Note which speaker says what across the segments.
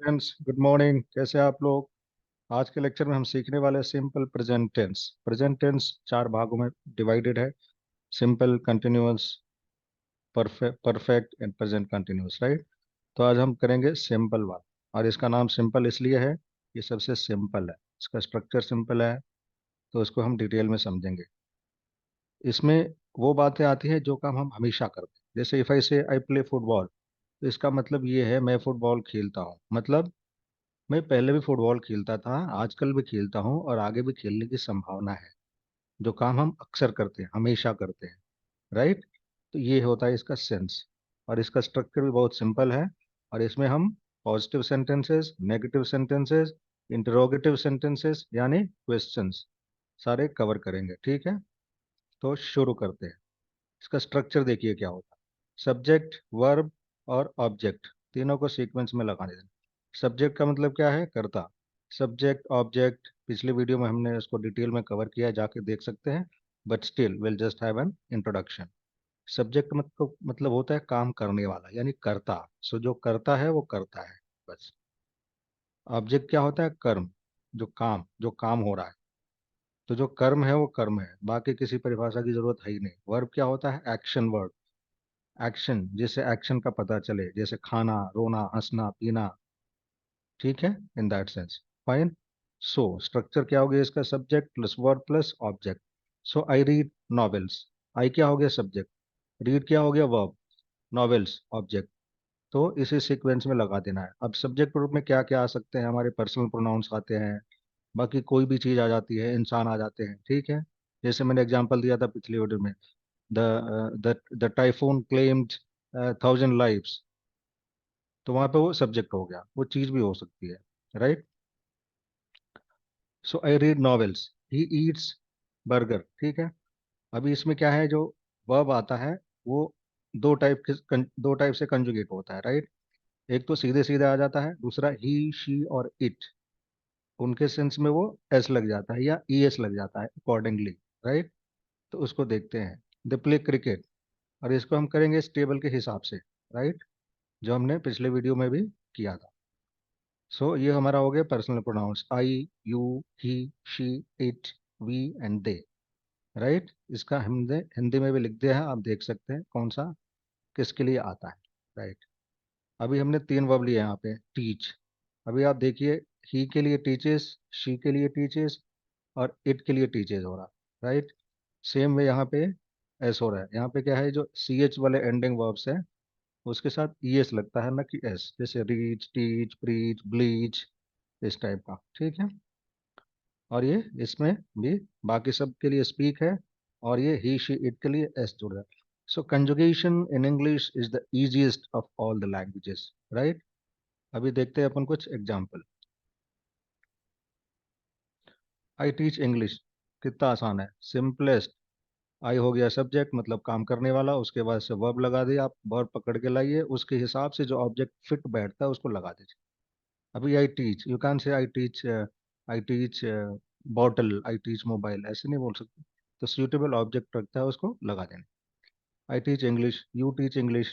Speaker 1: Friends, good morning. कैसे हैं आप लोग? आज के लेक्चर में हम सीखने वाले हैं simple present tense. Present tense चार भागों में डिवाइडेड है। Simple, continuous, perfect and present continuous, right? तो आज हम करेंगे सिंपल वाला, और इसका नाम सिंपल इसलिए है, ये सबसे सिंपल है, इसका स्ट्रक्चर सिंपल है, तो इसको हम डिटेल में समझेंगे। इसमें वो बातें आती हैं जो काम हम हमेशा करते हैं। जैसे इफ आई से आई प्ले फुटबॉल, तो इसका मतलब ये है मैं फुटबॉल खेलता हूँ। मतलब मैं पहले भी फुटबॉल खेलता था, आजकल भी खेलता हूँ और आगे भी खेलने की संभावना है। जो काम हम अक्सर करते हैं, हमेशा करते हैं, राइट? तो ये होता है इसका सेंस। और इसका स्ट्रक्चर भी बहुत सिंपल है। और इसमें हम positive sentences, negative sentences, interrogative sentences यानी क्वेश्चंस सारे कवर करेंगे, ठीक है? तो शुरू करते हैं। इसका स्ट्रक्चर देखिए क्या होता है। सब्जेक्ट, वर्ब और ऑब्जेक्ट, तीनों को सीक्वेंस में लगाने देना। सब्जेक्ट का मतलब क्या है? कर्ता। सब्जेक्ट ऑब्जेक्ट पिछले वीडियो में हमने इसको डिटेल में कवर किया है, जाके देख सकते हैं, but still will just have an introduction. Subject मतलब होता है काम करने वाला, यानी कर्ता। सो जो करता है वो करता है, बस। ऑब्जेक्ट क्या होता है? कर्म, जो काम हो रहा है। तो जो कर्म है वो कर्म है, बाकी किसी परिभाषा की जरूरत है ही नहीं। वर्ब क्या होता है? Action word. एक्शन, जिससे एक्शन का पता चले, जैसे खाना, रोना, हंसना, पीना, ठीक है, in that sense. Fine. So structure क्या हो गया इसका? Subject plus verb plus object. So I read novels. I क्या हो गया? सब्जेक्ट। रीड क्या हो गया? वर्ब। Novels object. तो इसी सीक्वेंस में लगा देना है। अब सब्जेक्ट रूप में क्या क्या आ सकते हैं? हमारे पर्सनल प्रोनाउंस आते हैं, बाकी कोई भी चीज आ जाती है, इंसान आ जाते हैं, ठीक है? जैसे मैंने एग्जांपल दिया था पिछली वीडियो में, द टाइफून क्लेम्ड 1,000 लाइव्स। तो वहां पे वो सब्जेक्ट हो गया, वो चीज भी हो सकती है, right? So I read novels. He eats burger, ठीक है? अभी इसमें क्या है, जो वर्ब आता है वो दो टाइप से कंजुगेट होता है, राइट? एक तो सीधे सीधे आ जाता है, दूसरा ही, शी और इट, उनके सेंस में वो एस लग जाता है या ई एस लग जाता है अकॉर्डिंगली, राइट? तो उसको देखते हैं। द प्ले क्रिकेट, और इसको हम करेंगे इस टेबल के हिसाब से, राइट? जो हमने पिछले वीडियो में भी किया था। सो ये हमारा हो गया personal pronouns, I, you, he, she, it, we and they, right? इसका हिंदी हिंदी में भी लिख दिया है, आप देख सकते हैं कौन सा किसके लिए आता है, राइट? अभी हमने तीन वर्ब लिए यहाँ पे। टीच, अभी आप देखिए, ही के लिए टीचेस, शी के लिए टीचेस और इट के लिए टीचेस हो रहा, राइट? सेम वे यहाँ पे एस हो रहा है। यहाँ पे क्या है, जो सी एच वाले एंडिंग वर्ब्स है उसके साथ ई एस लगता है, ना कि एस, जैसे रीच, टीच, प्रीच, ब्लीच, इस टाइप का, ठीक है? और ये इसमें भी बाकी सब के लिए स्पीक है, और ये ही, शी, इट के लिए एस जुड़ रहा है। So conjugation in English is the easiest of all the languages, right? अभी देखते हैं अपन कुछ एग्जाम्पल। आई टीच इंग्लिश, कितना आसान है, सिंपलेस्ट। आई हो गया सब्जेक्ट, मतलब काम करने वाला, उसके बाद से वर्ब लगा दिया, आप वर्ब पकड़ के लाइए, उसके हिसाब से जो ऑब्जेक्ट फिट बैठता है उसको लगा दीजिए। अभी I teach, you can say I teach bottle, I teach mobile, ऐसे नहीं बोल सकते। तो सूटेबल ऑब्जेक्ट रखता है उसको लगा देना। I teach English, you teach English,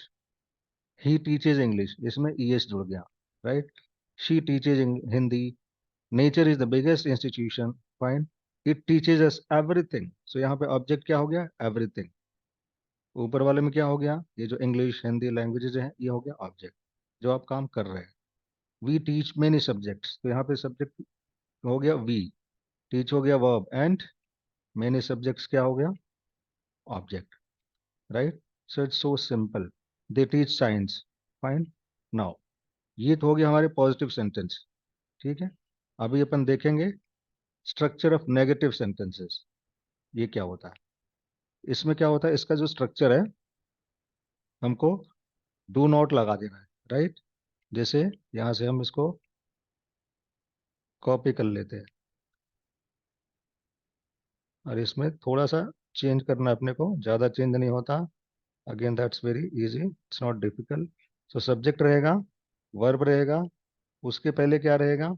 Speaker 1: he teaches English, इसमें ई एस जुड़ गया, right? She teaches Hindi, nature is the biggest institution, fine, it teaches us everything. So यहाँ पे ऑब्जेक्ट क्या हो गया? एवरीथिंग। ऊपर वाले में क्या हो गया? ये जो इंग्लिश, हिंदी लैंग्वेजेज हैं, ये हो गया ऑब्जेक्ट, जो आप काम कर रहे हैं। वी टीच मेनी सब्जेक्ट्स, तो यहाँ पे सब्जेक्ट हो गया वी, टीच हो गया वर्ब, एंड मेनी सब्जेक्ट्स क्या हो गया? Object, right? So it's so simple. They teach science, fine. Now ये तो हो गया हमारे पॉजिटिव सेंटेंस, ठीक है? अभी अपन देखेंगे स्ट्रक्चर ऑफ नेगेटिव सेंटेंसेस, ये क्या होता है। इसमें क्या होता है, इसका जो स्ट्रक्चर है, हमको डू नॉट लगा देना है, राइट? जैसे यहाँ से हम इसको कॉपी कर लेते हैं, और इसमें थोड़ा सा चेंज करना है अपने को, ज़्यादा चेंज नहीं होता। Again that's very easy, it's not difficult. So subject रहेगा, वर्ब रहेगा, उसके पहले क्या रहेगा?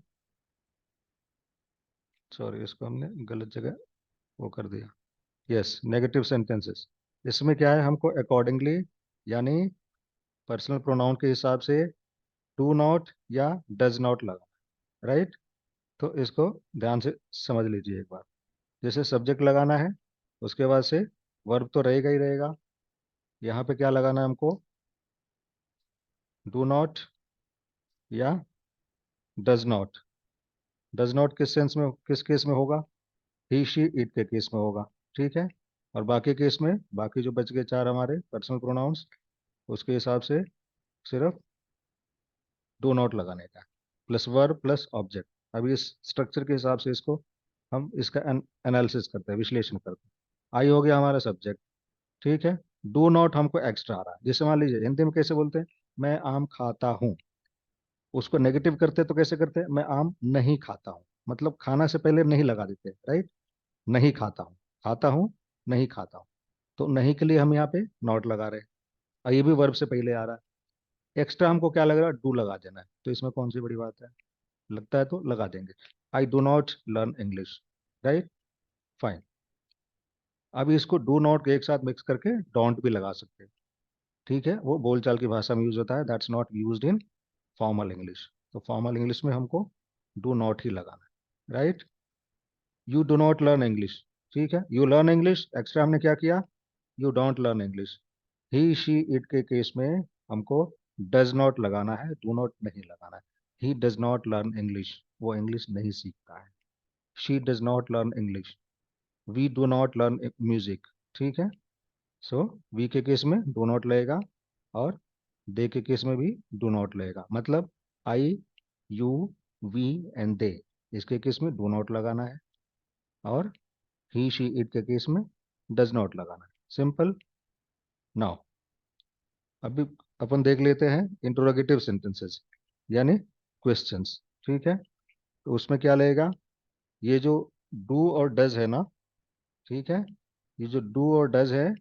Speaker 1: सॉरी, इसको हमने गलत जगह वो कर दिया। Yes, negative sentences. इसमें क्या है, हमको अकॉर्डिंगली, यानी पर्सनल प्रोनाउन के हिसाब से डू नॉट या डज नॉट लगा, राइट। तो इसको ध्यान से समझ लीजिए एक बार। जैसे सब्जेक्ट लगाना है, उसके बाद से वर्ब तो रहेगा ही रहेगा। यहाँ पे क्या लगाना है हमको, डू नॉट या डज नॉट। डज नॉट किस सेंस में, किस केस में होगा, ही शी इट के केस में होगा, ठीक है। और बाकी केस में, बाकी जो बच गए चार हमारे पर्सनल प्रोनाउंस, उसके हिसाब से सिर्फ डू नॉट लगाने का, प्लस वर्ब प्लस ऑब्जेक्ट। अभी इस स्ट्रक्चर के हिसाब से इसको हम इसका एनालिसिस करते हैं, विश्लेषण करते हैं। आई हो गया हमारा सब्जेक्ट, ठीक है। डू नॉट हमको एक्स्ट्रा आ रहा है, जैसे मान लीजिए हिंदी में कैसे बोलते हैं, मैं आम खाता हूँ। उसको नेगेटिव करते तो कैसे करते हैं, मैं आम नहीं खाता हूँ, मतलब खाना से पहले नहीं लगा देते, राइट। नहीं खाता हूँ, खाता हूँ, नहीं खाता हूँ। तो नहीं के लिए हम यहाँ पे नॉट लगा रहे हैं, और ये भी वर्ब से पहले आ रहा है। एक्स्ट्रा हमको क्या लग रहा है, डू लगा देना है, तो इसमें कौन सी बड़ी बात है, लगता है तो लगा देंगे। I do not learn English, right, fine. अब इसको डू नॉट के एक साथ मिक्स करके डोंट भी लगा सकते हैं, ठीक है। वो बोलचाल की भाषा में यूज होता है, that's not used in formal English. तो फॉर्मल इंग्लिश में हमको डू नॉट ही लगाना है, right. You do not learn English, ठीक है। यू लर्न इंग्लिश, एक्स्ट्रा हमने क्या किया, you don't learn English. He she it के केस में हमको डज नॉट लगाना है, डू नॉट नहीं लगाना है। He does not learn English, वो इंग्लिश नहीं सीखता है। She does not learn English, we do not learn music, ठीक है। सो वी के केस में डू नॉट लगेगा, और दे के केस में भी डू नॉट लगेगा। मतलब आई, यू, वी एंड दे, इसके केस में डू नॉट लगाना है, और ही शी इट के केस में डज नॉट लगाना है। सिंपल। नाउ अभी अपन देख लेते हैं इंट्रोगेटिव सेंटेंसेस, यानी क्वेश्चंस, ठीक है। तो उसमें क्या लगेगा, ये जो डू और डज है ना, ठीक है, ये जो डू और डज है,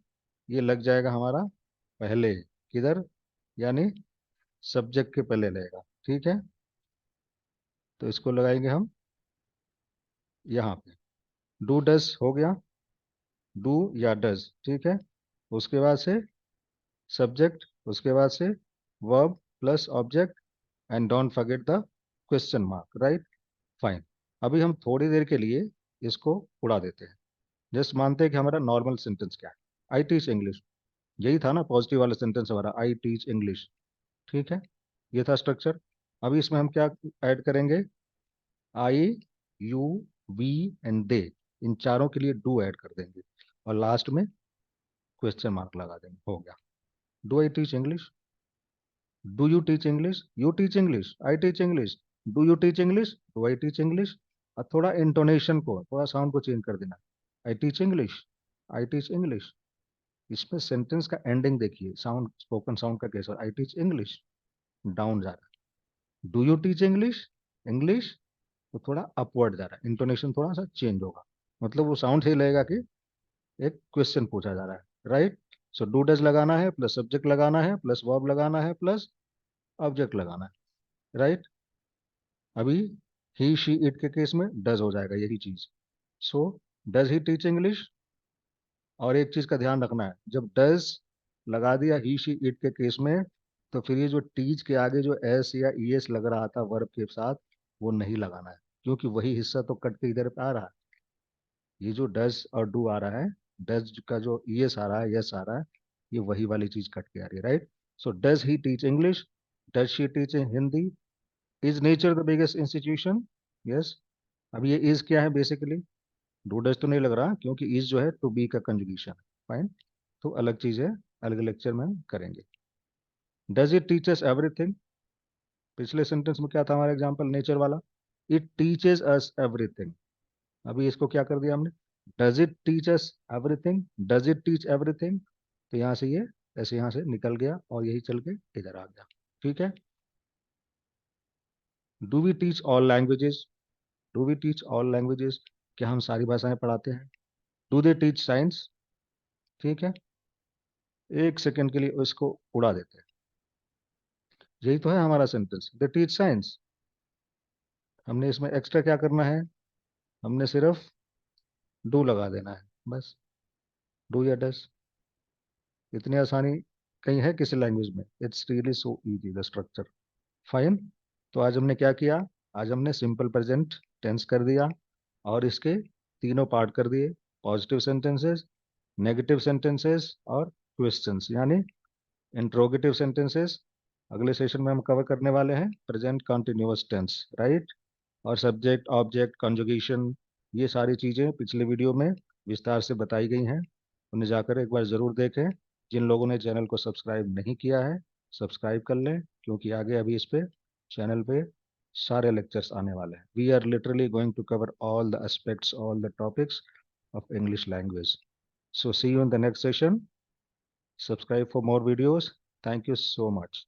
Speaker 1: ये लग जाएगा हमारा पहले, किधर, यानी सब्जेक्ट के पहले लगेगा, ठीक है। तो इसको लगाएंगे हम यहाँ पे, डू डज हो गया, डू या डज, ठीक है। उसके बाद से सब्जेक्ट, उसके बाद से verb plus object, and don't forget the question mark, right, fine. अभी हम थोड़ी देर के लिए इसको उड़ा देते हैं। जस्ट मानते हैं कि हमारा नॉर्मल सेंटेंस क्या है, आई टीच इंग्लिश। यही था ना पॉजिटिव वाला सेंटेंस हमारा, आई टीच इंग्लिश, ठीक है। ये था स्ट्रक्चर। अभी इसमें हम क्या ऐड करेंगे, आई, यू, वी एंड दे, इन चारों के लिए डू ऐड कर देंगे, और लास्ट में क्वेश्चन मार्क लगा देंगे, हो गया। Do I teach English, do you teach English, you teach English, I teach English, do you teach English, do I teach English. और थोड़ा इंटोनेशन को, थोड़ा साउंड को चेंज कर देना, I teach English, I teach English. इसमें sentence का ending देखिए, साउंड, स्पोकन साउंड का कैसा, आई टीच इंग्लिश, डाउन जा रहा है। Do you teach English, English, तो थोड़ा अपवर्ड जा रहा है, इंटोनेशन थोड़ा सा चेंज होगा, मतलब वो साउंड सही लगेगा कि एक क्वेश्चन पूछा जा रहा है, राइट। सो डू डज लगाना है, प्लस सब्जेक्ट लगाना है, प्लस वर्ब लगाना है, प्लस ऑब्जेक्ट लगाना है, राइट। अभी ही शी इट के केस में डज हो जाएगा यही चीज। So does he teach English. और एक चीज का ध्यान रखना है, जब डज लगा दिया ही शी इट के केस में, तो फिर ये जो टीच के आगे जो एस या ई एस लग रहा था वर्ब के साथ, वो नहीं लगाना है, क्योंकि वही हिस्सा तो कट के इधर पे आ रहा है। ये जो डज और डू आ रहा है, डज का जो ई एस आ रहा है, यस आ रहा है, ये वही वाली चीज कट के आ रही है, right. So does he teach English, does she teach Hindi, is nature the biggest institution, yes. अब ये इज क्या है बेसिकली, डू डज तो नहीं लग रहा, क्योंकि इज जो है टू बी का कंजुगेशन है, फाइन। तो अलग चीज है, अलग लेक्चर में हम करेंगे। डज इट टीचेस एवरीथिंग, पिछले सेंटेंस में क्या था हमारा एग्जांपल नेचर वाला, इट टीचेस अस एवरीथिंग। अभी इसको क्या कर दिया हमने, does it teach us everything, does it teach everything. तो यहाँ से ये ऐसे यहाँ से निकल गया, और यही चल के इधर आ गया, ठीक है। Do we teach all languages, do we teach all languages, क्या हम सारी भाषाएं पढ़ाते हैं। डू दे टीच साइंस, ठीक है। एक सेकंड के लिए उसको उड़ा देते हैं, यही तो है हमारा सेंटेंस, दे टीच साइंस। हमने इसमें एक्स्ट्रा क्या करना है, हमने सिर्फ डू लगा देना है, बस, डू या डस। इतनी आसानी कहीं है किसी लैंग्वेज में, it's really so easy the structure. Fine. तो आज हमने क्या किया? आज हमने सिंपल प्रेजेंट टेंस कर दिया और इसके तीनों पार्ट कर दिए, पॉजिटिव सेंटेंसेस, नेगेटिव सेंटेंसेस और क्वेश्चंस यानी इंट्रोगेटिव सेंटेंसेस। अगले सेशन में हम कवर करने वाले हैं प्रेजेंट कंटिन्यूअस टेंस, राइट। और सब्जेक्ट, ऑब्जेक्ट, कंजुगेशन, ये सारी चीज़ें पिछले वीडियो में विस्तार से बताई गई हैं, उन्हें जाकर एक बार ज़रूर देखें। जिन लोगों ने चैनल को सब्सक्राइब नहीं किया है, सब्सक्राइब कर लें, क्योंकि आगे अभी इस पे चैनल पे सारे लेक्चर्स आने वाले हैं। We are literally going to cover all the aspects, all the topics of English language. So see you in the next session. Subscribe for more videos. Thank you so much.